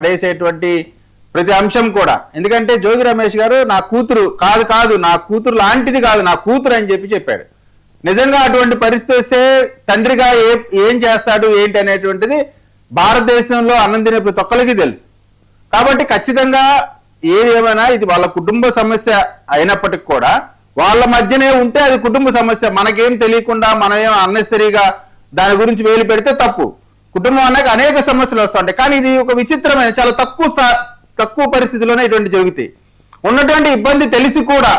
పడేసేటువంటి ప్రతి అంశం కూడా. ఎందుకంటే జోగి రమేష్ గారు నా కూతురు కాదు నా కూతురు లాంటిది కాదు, నా కూతురు అని చెప్పాడు. నిజంగా అటువంటి పరిస్థితి వస్తే తండ్రిగా ఏం చేస్తాడు ఏంటి అనేటువంటిది భారతదేశంలో అన్నం తినే ప్రతి ఒక్కరికి తెలుసు. కాబట్టి ఖచ్చితంగా ఏదేమైనా ఇది వాళ్ళ కుటుంబ సమస్య అయినప్పటికి కూడా వాళ్ళ మధ్యనే ఉంటే అది కుటుంబ సమస్య. మనకేం తెలియకుండా మనం ఏం అన్నెసరీగా దాని గురించి వేలు పెడితే తప్పు. కుటుంబం అన్నాక అనేక సమస్యలు వస్తుంటాయి. కానీ ఇది ఒక విచిత్రమైన చాలా తక్కువ పరిస్థితిలోనే ఇటువంటి జరుగుతాయి. ఉన్నటువంటి ఇబ్బంది తెలిసి కూడా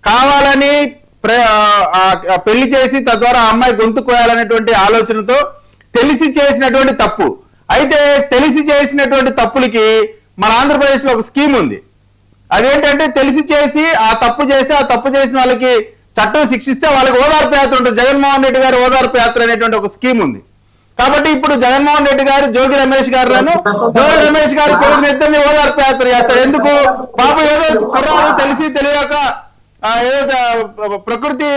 కావాలని పెళ్లి చేసి తద్వారా అమ్మాయి గొంతు కోయాలనేటువంటి ఆలోచనతో తెలిసి చేసినటువంటి తప్పు. అయితే తెలిసి చేసినటువంటి తప్పులకి మన ఆంధ్రప్రదేశ్లో ఒక స్కీమ్ ఉంది. అదేంటంటే తెలిసి చేసి ఆ తప్పు చేసిన వాళ్ళకి చట్టం శిక్షిస్తే వాళ్ళకి ఓదార్పు యాత్ర ఉంటుంది. జగన్మోహన్ రెడ్డి గారి ఓదార్పు యాత్ర అనేటువంటి ఒక స్కీమ్ ఉంది. కాబట్టి ఇప్పుడు జగన్మోహన్ రెడ్డి గారు జోగి రమేష్ గారు కొడుకుని ఇద్దరిని ఓదార్పు యాత్ర చేస్తారు. ఎందుకు? పాపం ఏదో కుర్రాడు తెలిసి తెలియక ఏదో ప్రకృతి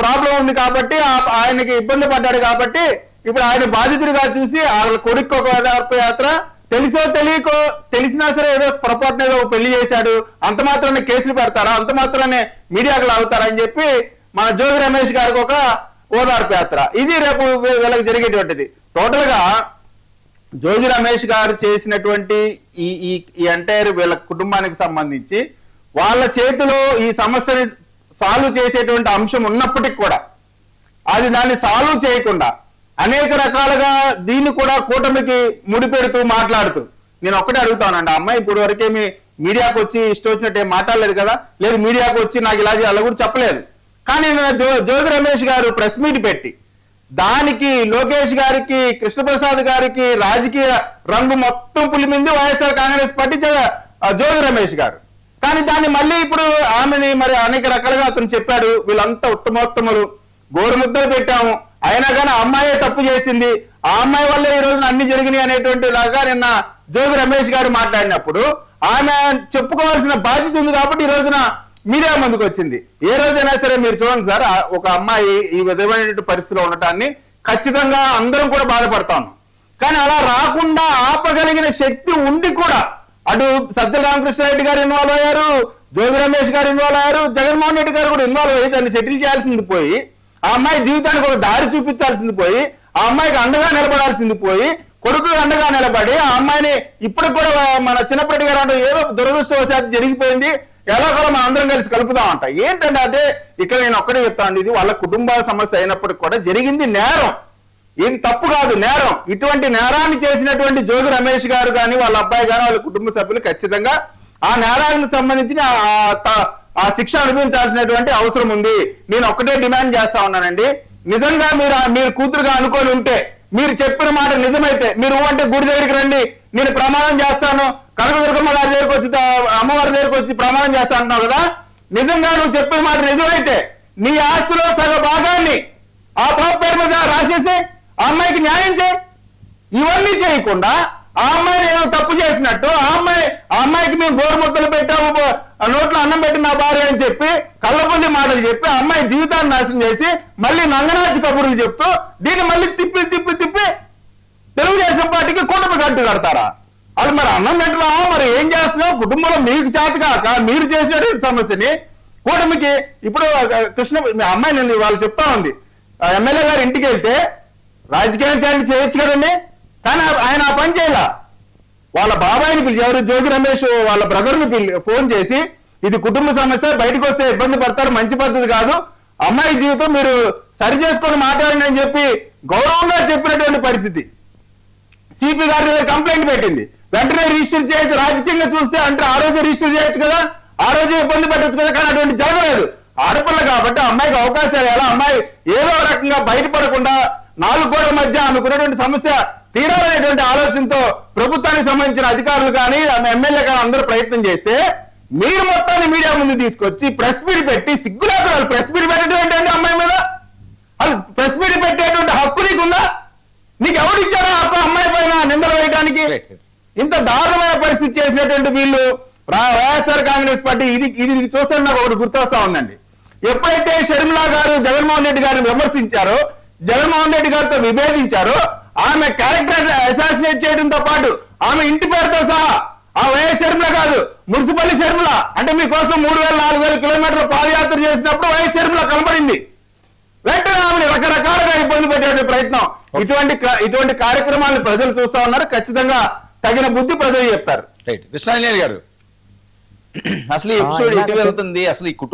ప్రాబ్లం ఉంది కాబట్టి ఆయనకి ఇబ్బంది పడ్డాడు కాబట్టి ఇప్పుడు ఆయన బాధితుడిగా చూసి వాళ్ళ కొడుకు ఒక ఓదార్పు యాత్ర, తెలిసో తెలియకో తెలిసినా సరే ఏదో పొరపాటున ఏదో పెళ్లి చేశాడు అంత మాత్రాన్ని కేసులు పెడతారా, అంత మాత్రాన్ని మీడియాకు లాగుతారా అని చెప్పి మన జోగి రమేష్ గారికి ఒక ఓదార్పు యాత్ర. ఇది రేపు వీళ్ళకి జరిగేటువంటిది. టోటల్ గా జోగి రమేష్ గారు చేసినటువంటి ఈ ఎంటైర్ వీళ్ళ కుటుంబానికి సంబంధించి వాళ్ళ చేతిలో ఈ సమస్యని సాల్వ్ చేసేటువంటి అంశం ఉన్నప్పటికీ కూడా అది దాన్ని సాల్వ్ చేయకుండా అనేక రకాలుగా దీన్ని కూడా కూటమికి ముడిపెడుతూ మాట్లాడుతూ నేను ఒక్కటే అడుగుతానండి, అమ్మాయి ఇప్పుడు వరకేమి మీడియాకు వచ్చి ఇష్టం వచ్చినట్టు మాట్లాడలేదు కదా, లేదు మీడియాకు వచ్చి నాకు ఇలా అలా కూడా చెప్పలేదు. కానీ జోగి రమేష్ గారు ప్రెస్ మీట్ పెట్టి దానికి లోకేష్ గారికి కృష్ణప్రసాద్ గారికి రాజకీయ రంగు మొత్తం పులిమింది వైఎస్ఆర్ కాంగ్రెస్ పార్టీ జోగి రమేష్ గారు. కానీ దాన్ని మళ్ళీ ఇప్పుడు ఆమెని మరి అనేక రకాలుగా అతను చెప్పాడు, వీళ్ళంతా ఉత్తమోత్తములు గోరుముద్దలు పెట్టాము, అయినా కానీ అమ్మాయే తప్పు చేసింది, ఆ అమ్మాయి వల్లే ఈ రోజున అన్ని జరిగినాయి అనేటువంటి లాగా నిన్న జోగి రమేష్ గారు మాట్లాడినప్పుడు ఆమె చెప్పుకోవాల్సిన బాధ్యత ఉంది కాబట్టి ఈ రోజున మీడియా ముందుకు వచ్చింది. ఏ రోజైనా సరే మీరు చూడండి సార్, ఒక అమ్మాయి ఈ విధమైనటువంటి పరిస్థితిలో ఉండటాన్ని ఖచ్చితంగా అందరం కూడా బాధపడతాం. కానీ అలా రాకుండా ఆపగలిగిన శక్తి ఉండి కూడా అటు సజ్జల రామకృష్ణారెడ్డి గారు ఇన్వాల్వ్ అయ్యారు, జోగి రమేష్ గారు ఇన్వాల్వ్ అయ్యారు, జగన్మోహన్ రెడ్డి గారు కూడా ఇన్వాల్వ్ అయ్యి దాన్ని సెటిల్ చేయాల్సింది పోయి, ఆ అమ్మాయి జీవితానికి ఒక దారి చూపించాల్సింది పోయి, ఆ అమ్మాయికి అండగా నిలబడాల్సింది పోయి, కొడుకు అండగా నిలబడి ఆ అమ్మాయిని ఇప్పుడు కూడా మన చిన్నప్పటి గారు అంటే ఏదో దురదృష్టవశాత్తు జరిగిపోయింది, ఎలా కూడా మనం అందరం కలిసి కలుపుదాం అంట. ఏంటంటే అదే ఇక్కడ నేను ఒక్కడే చెప్తాను, ఇది వాళ్ళ కుటుంబ సమస్య అయినప్పటికీ కూడా జరిగింది నేరం, ఇది తప్పు కాదు నేరం. ఇటువంటి నేరాన్ని చేసినటువంటి జోగి రమేష్ గారు కానీ వాళ్ళ అబ్బాయి కానీ వాళ్ళ కుటుంబ సభ్యులు ఖచ్చితంగా ఆ నేరాలకు సంబంధించిన ఆ శిక్ష అనుభవించాల్సినటువంటి అవసరం ఉంది. నేను ఒక్కటే డిమాండ్ చేస్తా ఉన్నానండి, నిజంగా మీరు కూతురుగా అనుకొని ఉంటే, మీరు చెప్పిన మాట నిజమైతే మీరు అంటే గుడి దగ్గరికి రండి, నేను ప్రమాణం చేస్తాను, కనకదుర్గమ్మ గారి దగ్గరికి వచ్చి అమ్మవారి దగ్గరికి వచ్చి ప్రమాణం చేస్తా అంటున్నావు కదా, నిజంగా నువ్వు చెప్పిన మాట నిజమైతే నీ ఆస్తిలో సగ భాగాన్ని ఆ పాప పేరు మీద రాసేసి ఆ అమ్మాయికి న్యాయం చేయి. ఇవన్నీ చేయకుండా ఆ అమ్మాయిని ఏదో తప్పు చేసినట్టు ఆ అమ్మాయికి మేము గోరుముద్దలు పెట్టాము, నోట్లో అన్నం పెట్టిన నా భార్య అని చెప్పి కళ్ళపల్లి మాటలు చెప్పి ఆ అమ్మాయి జీవితాన్ని నాశనం చేసి మళ్ళీ నంగనాచి కబుర్లు చెప్తూ దీన్ని మళ్ళీ తిప్పి తెలుగుదేశం పార్టీకి కూటమి కట్టు కడతారా? అది మరి అన్నం పెట్టరామో మరి ఏం చేస్తున్నావు? కుటుంబంలో మీకు చేతకాక మీరు చేసినటువంటి సమస్యని కూటమికి ఇప్పుడు అమ్మాయి నేను వాళ్ళు చెప్తా ఉంది, ఎమ్మెల్యే గారు ఇంటికి వెళ్తే రాజకీయం చేయొచ్చు కదండి, కానీ ఆయన ఆ పని చేయాల. వాళ్ళ బాబాయిని పిలిచి ఎవరు జోగి రమేష్ వాళ్ళ బ్రదర్ని ఫోన్ చేసి ఇది కుటుంబ సమస్య, బయటకు వస్తే ఇబ్బంది పడతారు, మంచి పద్ధతి కాదు, అమ్మాయి జీవితం మీరు సరి చేసుకొని మాట్లాడండి అని చెప్పి గౌరవంగా చెప్పినటువంటి పరిస్థితి. సిపి గారి దగ్గర కంప్లైంట్ పెట్టింది, వెంటనే రిజిస్టర్ చేయొచ్చు, రాజకీయంగా చూస్తే అంటే ఆ రోజే రిజిస్టర్ చేయొచ్చు కదా, ఆ రోజే ఇబ్బంది పెట్టచ్చు కదా, కానీ అటువంటి జరగలేదు. ఆడపిల్ల కాబట్టి అమ్మాయికి అవకాశాలు ఎలా, అమ్మాయి ఏదో రకంగా బయటపడకుండా నాలుగు గోడల మధ్య అనుకున్నటువంటి సమస్య తీరాలనేటువంటి ఆలోచనతో ప్రభుత్వానికి సంబంధించిన అధికారులు కానీ ఎమ్మెల్యే కానీ అందరూ ప్రయత్నం చేస్తే మీరు మొత్తాన్ని మీడియా ముందు తీసుకొచ్చి ప్రెస్ మీట్ పెట్టి సిగ్గులేక వాళ్ళు ప్రెస్ మీట్ పెట్టడం ఏంటంటే అమ్మాయి మీద వాళ్ళు ప్రెస్ మీట్ పెట్టేటువంటి హక్కు నీకుందా? నీకు ఎవరిచ్చారో హక్కు అమ్మాయి పైన నిందలు వేయడానికి? ఇంత దారుణమైన పరిస్థితి చేసినటువంటి వీళ్ళు వైఎస్ఆర్ కాంగ్రెస్ పార్టీ ఇది చూస్తే నాకు ఒకటి గుర్తొస్తా ఉందండి. ఎప్పుడైతే షర్మిలా గారు జగన్మోహన్ రెడ్డి గారిని విమర్శించారో, జగన్మోహన్ రెడ్డి గారితో విభేదించారో ఆమె క్యారెక్టర్ అసాసినేట్ చేయడంతో పాటు ఆమె ఇంటి పేరుతో సహా ఆ వైఎస్ షర్మిల కాదు మున్సిపల్ షర్మిల అంటే మీకోసం 3,000-4,000 కిలోమీటర్ల పాదయాత్ర చేసినప్పుడు వైఎస్ షర్మిల కనబడింది. వెంటనే ఆమెను రకరకాలుగా ఇబ్బంది పెట్టే ప్రయత్నం. ఇటువంటి కార్యక్రమాలను ప్రజలు చూస్తా ఉన్నారు. ఖచ్చితంగా తగిన బుద్ధి ప్రజలు చెప్తారు. రైట్. కృష్ణాంజనేయులు గారు, అసలు ఈ ఎపిసోడ్ ఎటు వెళ్తుంది? అసలు ఈ కుటుంబం